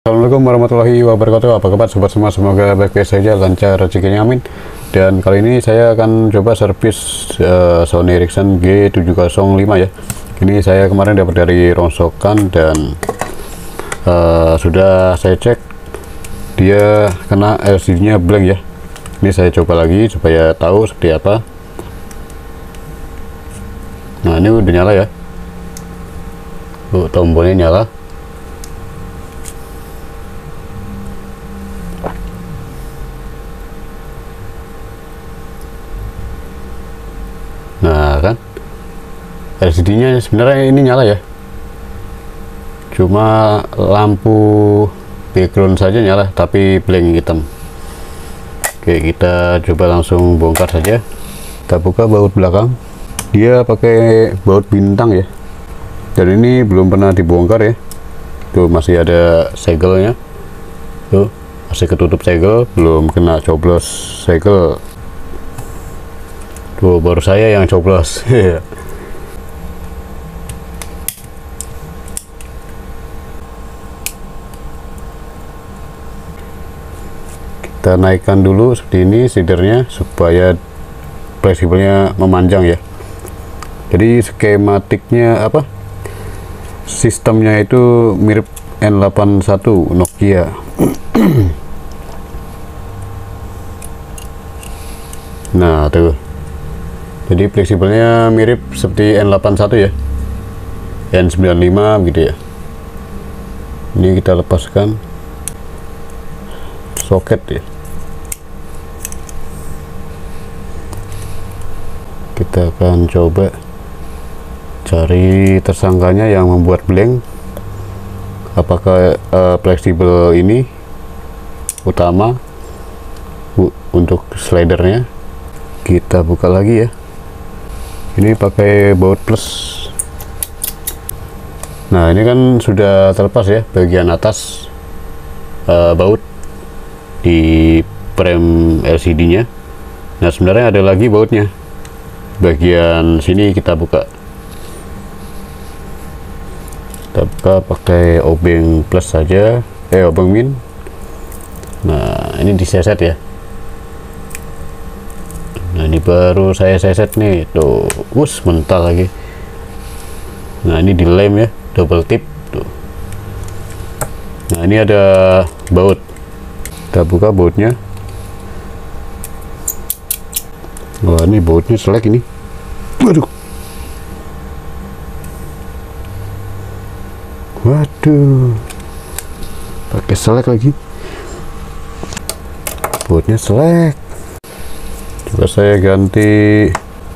Assalamualaikum warahmatullahi wabarakatuh. Apa kabar sobat semua, semoga baik-baik saja, lancar rezekinya, amin. Dan kali ini saya akan coba servis Sony Ericsson G705 ya. Ini saya kemarin dapat dari rongsokan dan sudah saya cek dia kena LCD nya blank ya. Ini saya coba lagi supaya tahu seperti apa. Nah, ini udah nyala ya, tombolnya nyala. Nah kan, LCD nya sebenarnya ini nyala ya, cuma lampu background saja nyala tapi blank hitam. Oke, kita coba langsung bongkar saja. Kita buka baut belakang, dia pakai baut bintang ya, dan ini belum pernah dibongkar ya. Tuh masih ada segelnya, tuh masih ketutup segel, belum kena coblos segel. Tuh baru saya yang coblos. Kita naikkan dulu seperti ini seedernya supaya fleksibelnya memanjang ya. Jadi skematiknya apa, sistemnya itu mirip N81 Nokia. Nah tuh, jadi fleksibelnya mirip seperti N81 ya, N95 gitu ya. Ini kita lepaskan soket ya, kita akan coba cari tersangkanya yang membuat blank. Apakah fleksibel ini utama untuk slidernya. Kita buka lagi ya, ini pakai baut plus. Nah ini kan sudah terlepas ya bagian atas baut di frame LCD nya. Nah sebenarnya ada lagi bautnya bagian sini. Kita buka pakai obeng plus saja, obeng min. Nah ini diseset ya. Nah ini baru saya seset nih, tuh mental lagi. Nah ini dilem ya, double tip tuh. Nah ini ada baut, kita buka bautnya. Wah ini bautnya selek ini, waduh, pakai selek lagi, bautnya selek. Coba saya ganti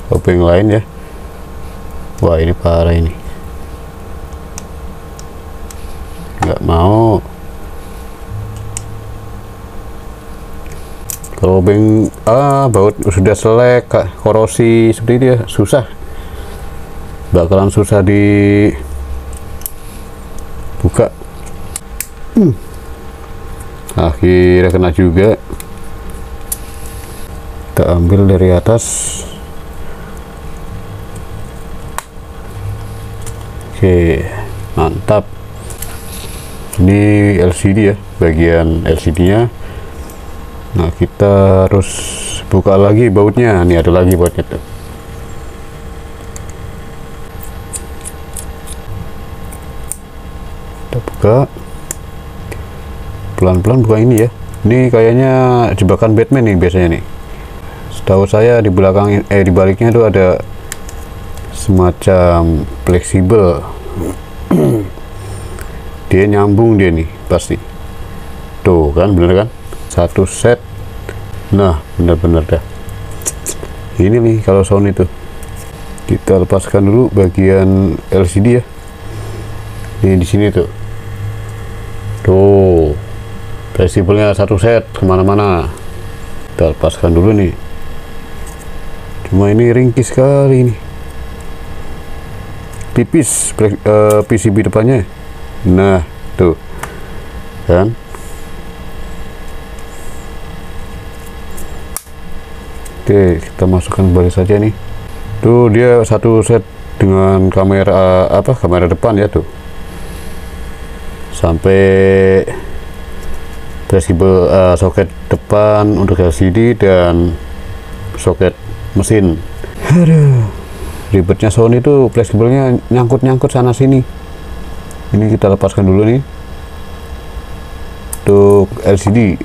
obeng lain ya. Wah ini parah ini, nggak mau. Kalau obeng baut sudah selek, korosi seperti itu ya, susah, bakalan susah dibuka. Akhirnya kena juga. Kita ambil dari atas. Oke, mantap. Ini LCD ya, bagian LCD nya. Nah kita harus buka lagi bautnya. Ini ada lagi bautnya tuh. Kita buka pelan-pelan, buka ini ya. Ini kayaknya jebakan Batman nih biasanya nih. Setahu saya di belakang di baliknya tuh ada semacam fleksibel. Dia nyambung dia nih pasti. Tuh kan, bener kan? Satu set. Nah bener-bener dah. Ini nih kalau Sony tuh. Kita lepaskan dulu bagian LCD ya. Ini di sini tuh. Tuh fleksibelnya satu set kemana-mana. Kita lepaskan dulu nih. Cuma ini ringkis sekali ini, tipis PCB depannya. Nah tuh kan. Oke, kita masukkan kembali saja nih. Tuh dia satu set dengan kamera kamera depan ya tuh, sampai fleksibel, soket depan untuk LCD dan soket mesin. Aduh, ribetnya Sony itu fleksibelnya nyangkut-nyangkut sana sini. Ini kita lepaskan dulu nih untuk LCD.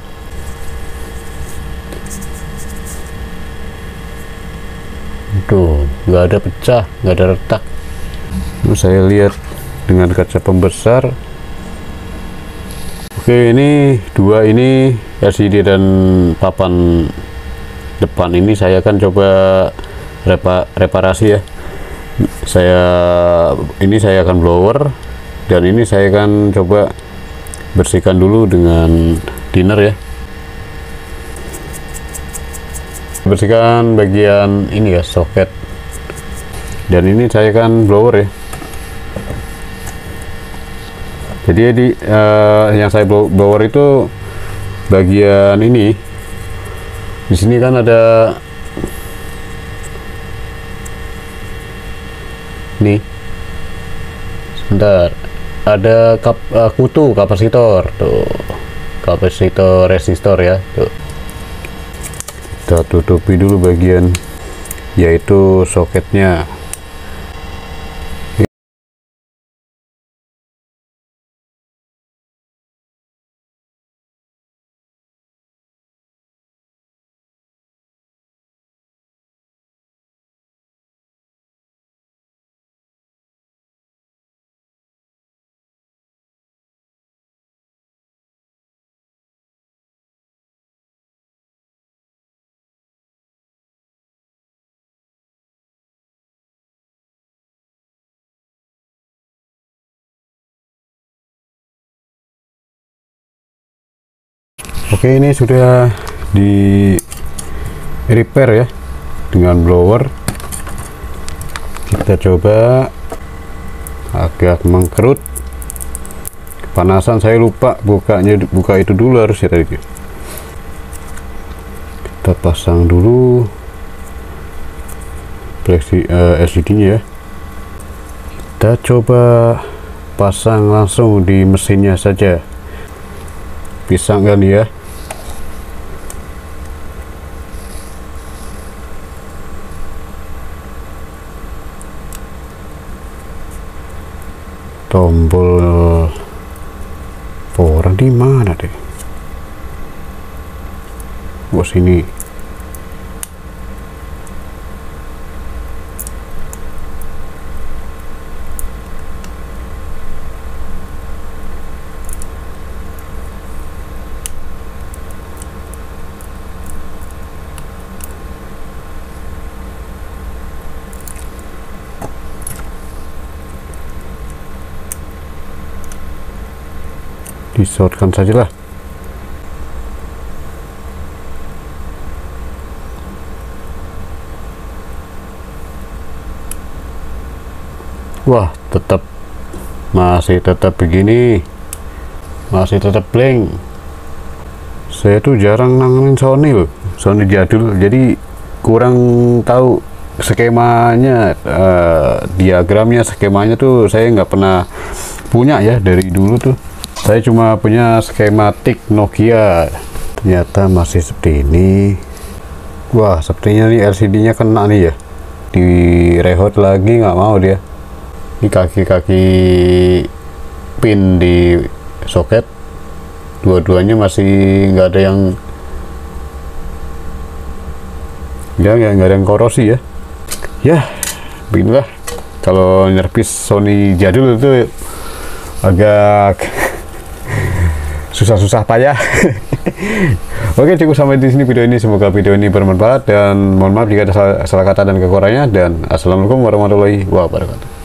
Tuh, nggak ada pecah, nggak ada retak. Saya lihat dengan kaca pembesar. Oke, ini dua ini LCD dan papan depan ini saya akan coba reparasi ya. Ini saya akan blower, dan ini saya akan coba bersihkan dulu dengan thinner ya. Bersihkan bagian ini ya, soket, dan ini saya akan blower ya. Jadi yang saya blower itu bagian ini. Di sini kan ada nih, sebentar, ada kutu kapasitor tuh, kapasitor resistor ya tuh. Kita tutupi dulu bagian yaitu soketnya. Oke, ini sudah di repair ya dengan blower. Kita coba agak mengkerut. Kepanasan, saya lupa buka itu dulu harus ya tadi. Kita pasang dulu LCD-nya ya. Kita coba pasang langsung di mesinnya saja. Bisa nggak nih ya? Tombol power di mana deh? Oh, sini. Disortkan sajalah. Wah, masih tetap begini, masih tetap blank. Saya tuh jarang nanganin Sony loh, Sony jadul, jadi kurang tahu skemanya, diagramnya, skemanya tuh saya nggak pernah punya ya dari dulu tuh. Saya cuma punya skematik Nokia. Ternyata masih seperti ini. Wah, sepertinya nih LCD-nya kena nih ya. Di rehot lagi nggak mau dia. Ini kaki-kaki pin di soket, dua-duanya masih nggak ada yang nggak ada yang korosi ya. Ya, beginilah kalau nyerpis Sony jadul itu agak susah-susah payah. Oke, cukup sampai di sini video ini. Semoga video ini bermanfaat, dan mohon maaf jika ada salah kata dan kekurangannya, dan assalamualaikum warahmatullahi wabarakatuh.